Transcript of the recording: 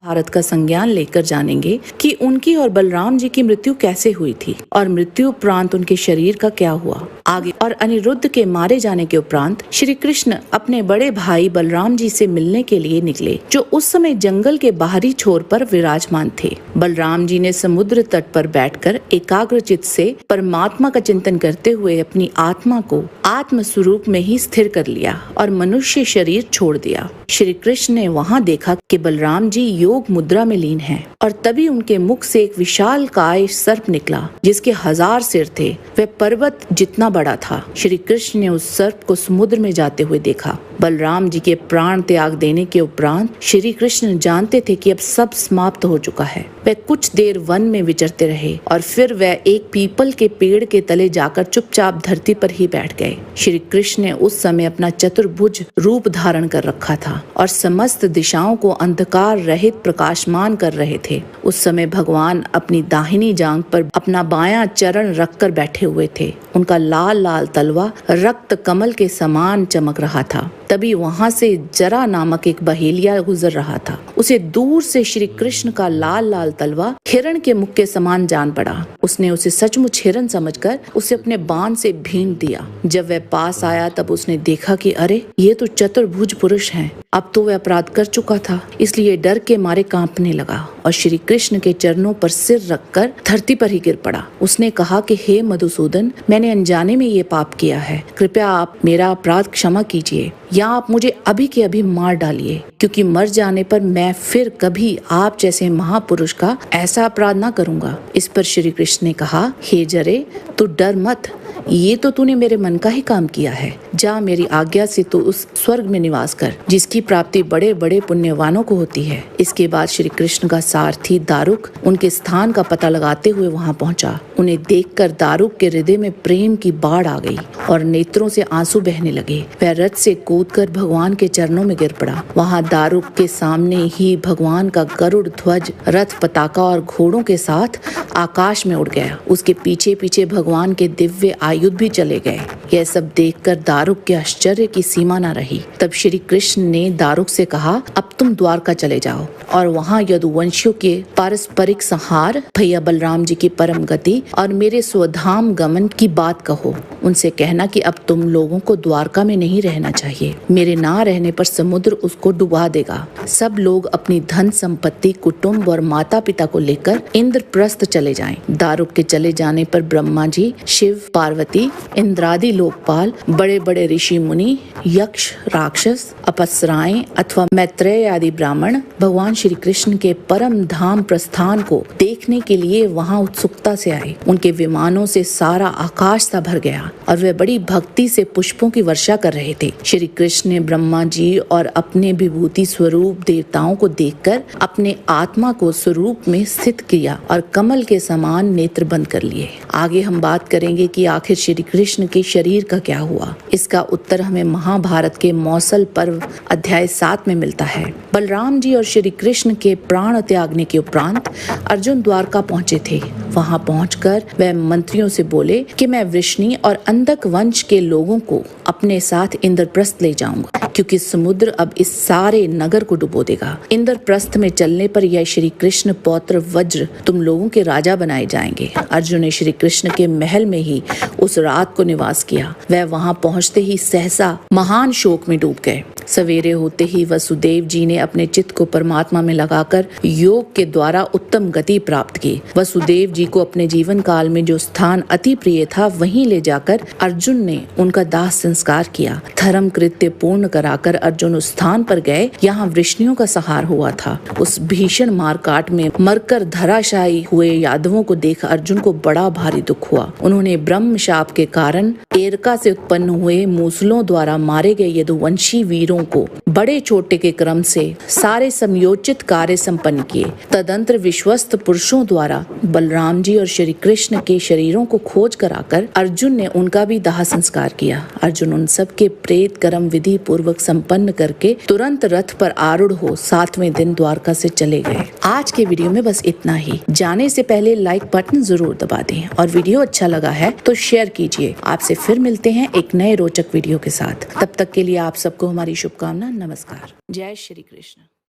भारत का संज्ञान लेकर जानेंगे कि उनकी और बलराम जी की मृत्यु कैसे हुई थी और मृत्यु उपरांत उनके शरीर का क्या हुआ आगे। और अनिरुद्ध के मारे जाने के उपरांत श्री कृष्ण अपने बड़े भाई बलराम जी से मिलने के लिए निकले, जो उस समय जंगल के बाहरी छोर पर विराजमान थे। बलराम जी ने समुद्र तट पर बैठकर एकाग्रचित्त से परमात्मा का चिंतन करते हुए अपनी आत्मा को आत्म स्वरूप में ही स्थिर कर लिया और मनुष्य शरीर छोड़ दिया। श्री कृष्ण ने वहां देखा कि बलराम जी योग मुद्रा में लीन हैं और तभी उनके मुख से एक विशाल काय सर्प निकला, जिसके 1000 सिर थे। वह पर्वत जितना बड़ा था। श्री कृष्ण ने उस सर्प को समुद्र में जाते हुए देखा। बलराम जी के प्राण त्याग देने के उपरांत श्री कृष्ण जानते थे कि अब सब समाप्त हो चुका है। वह कुछ देर वन में विचरते रहे और फिर वह एक पीपल के पेड़ के तले जाकर चुपचाप धरती पर ही बैठ गए। श्री कृष्ण ने उस समय अपना चतुर्भुज रूप धारण कर रखा था और समस्त दिशाओं को अंधकार रहित प्रकाशमान कर रहे थे। उस समय भगवान अपनी दाहिनी जांघ पर अपना बायां चरण रखकर बैठे हुए थे। उनका लाल लाल तलवा रक्त कमल के समान चमक रहा था। तभी वहां से जरा नामक एक बहेलिया गुजर रहा था। उसे दूर से श्री कृष्ण का लाल लाल तलवा हिरण के मुख के समान जान पड़ा। उसने उसे सचमुच हिरण समझकर उसे अपने बाण से भीन दिया। जब वह पास आया तब उसने देखा कि अरे, ये तो चतुर्भुज पुरुष हैं। अब तो वह अपराध कर चुका था, इसलिए डर के मारे कांपने लगा और श्री कृष्ण के चरणों पर सिर रखकर धरती पर ही गिर पड़ा। उसने कहा कि हे मधुसूदन, मैंने अनजाने में ये पाप किया है। कृपया आप मेरा अपराध क्षमा कीजिए या आप मुझे अभी के अभी मार डालिए, क्योंकि मर जाने पर मैं फिर कभी आप जैसे महापुरुष का ऐसा अपराध ना करूंगा। इस पर श्री कृष्ण ने कहा, हे जरे, तू डर मत। ये तो तूने मेरे मन का ही काम किया है। जा, मेरी आज्ञा से तू उस स्वर्ग में निवास कर, जिसकी प्राप्ति बड़े बड़े पुण्यवानों को होती है। इसके बाद श्री कृष्ण का सारथी दारुक उनके स्थान का पता लगाते हुए वहां पहुंचा। उन्हें देखकर दारुक के हृदय में प्रेम की बाढ़ आ गई और नेत्रों से आंसू बहने लगे। वह रथ से कूदकर भगवान के चरणों में गिर पड़ा। वहां दारुक के सामने ही भगवान का गरुड़ ध्वज रथ पताका और घोड़ों के साथ आकाश में उड़ गया। उसके पीछे पीछे भगवान के दिव्य आयुध भी चले गए। यह सब देखकर दारुक के आश्चर्य की सीमा न रही। तब श्री कृष्ण ने दारुक से कहा, अब तुम द्वारका चले जाओ और वहाँ यदुवंशियों के पारस्परिक संहार, भैया बलराम जी की परम गति और मेरे स्वधाम गमन की बात कहो। उनसे कहना कि अब तुम लोगों को द्वारका में नहीं रहना चाहिए। मेरे ना रहने पर समुद्र उसको डुबा देगा। सब लोग अपनी धन संपत्ति, कुटुंब और माता पिता को लेकर इंद्रप्रस्थ चले जाएं। दारुक के चले जाने पर ब्रह्मा जी, शिव, पार्वती, इंद्रादि लोकपाल, बड़े बड़े ऋषि मुनि, यक्ष, राक्षस, अप्सराएं अथवा मैत्रेय आदि ब्राह्मण भगवान श्री कृष्ण के परम धाम प्रस्थान को देखने के लिए वहां उत्सुकता से आए। उनके विमानों से सारा आकाश सा भर गया और वे बड़ी भक्ति से पुष्पों की वर्षा कर रहे थे। श्री कृष्ण ने ब्रह्मा जी और अपने विभूति स्वरूप देवताओं को देखकर अपने आत्मा को स्वरूप में स्थित किया और कमल के समान नेत्र बंद कर लिए। आगे हम बात करेंगे कि आखिर श्री कृष्ण के शरीर का क्या हुआ। इसका उत्तर हमें महाभारत के मौसल पर्व अध्याय 7 में मिलता है। बलराम जी और श्री कृष्ण के प्राण त्यागने के उपरांत अर्जुन द्वारका पहुंचे थे। वहां पहुंचकर वह मंत्रियों से बोले कि मैं वृष्णि और अंधक वंश के लोगों को अपने साथ इंद्रप्रस्थ ले जाऊंगा, क्योंकि समुद्र अब इस सारे नगर को डुबो देगा। इंद्रप्रस्थ में चलने पर यह श्री कृष्ण पौत्र वज्र तुम लोगों के राजा बनाए जाएंगे। अर्जुन ने श्री कृष्ण के महल में ही उस रात को निवास किया। वह वहां पहुंचते ही सहसा महान शोक में डूब गए। सवेरे होते ही वसुदेव जी ने अपने चित्त को परमात्मा में लगाकर योग के द्वारा उत्तम गति प्राप्त की। वसुदेव जी को अपने जीवन काल में जो स्थान अति प्रिय था, वहीं ले जाकर अर्जुन ने उनका दाह संस्कार किया। धर्म कृत्य पूर्ण कराकर अर्जुन उस स्थान पर गए, यहाँ वृष्णियों का संहार हुआ था। उस भीषण मारकाट में मरकर धराशायी हुए यादवों को देख अर्जुन को बड़ा भारी दुख हुआ। उन्होंने ब्रह्म शाप के कारण एरका से उत्पन्न हुए मूसलों द्वारा मारे गए यदुवंशी वीरों को बड़े छोटे के क्रम से सारे समयोचित कार्य संपन्न किए। तदंतर विश्वस्त पुरुषों द्वारा बलराम जी और श्री कृष्ण के शरीरों को खोज कराकर अर्जुन ने उनका भी दाह संस्कार किया। अर्जुन उन सब के प्रेत कर्म विधि पूर्वक संपन्न करके तुरंत रथ पर आरूढ़ हो 7वें दिन द्वारका से चले गए। आज के वीडियो में बस इतना ही। जाने से पहले लाइक बटन जरूर दबा दें और वीडियो अच्छा लगा है तो शेयर कीजिए। आपसे फिर मिलते हैं एक नए रोचक वीडियो के साथ। तब तक के लिए आप सबको हमारी शुभकामना। नमस्कार। जय श्री कृष्ण।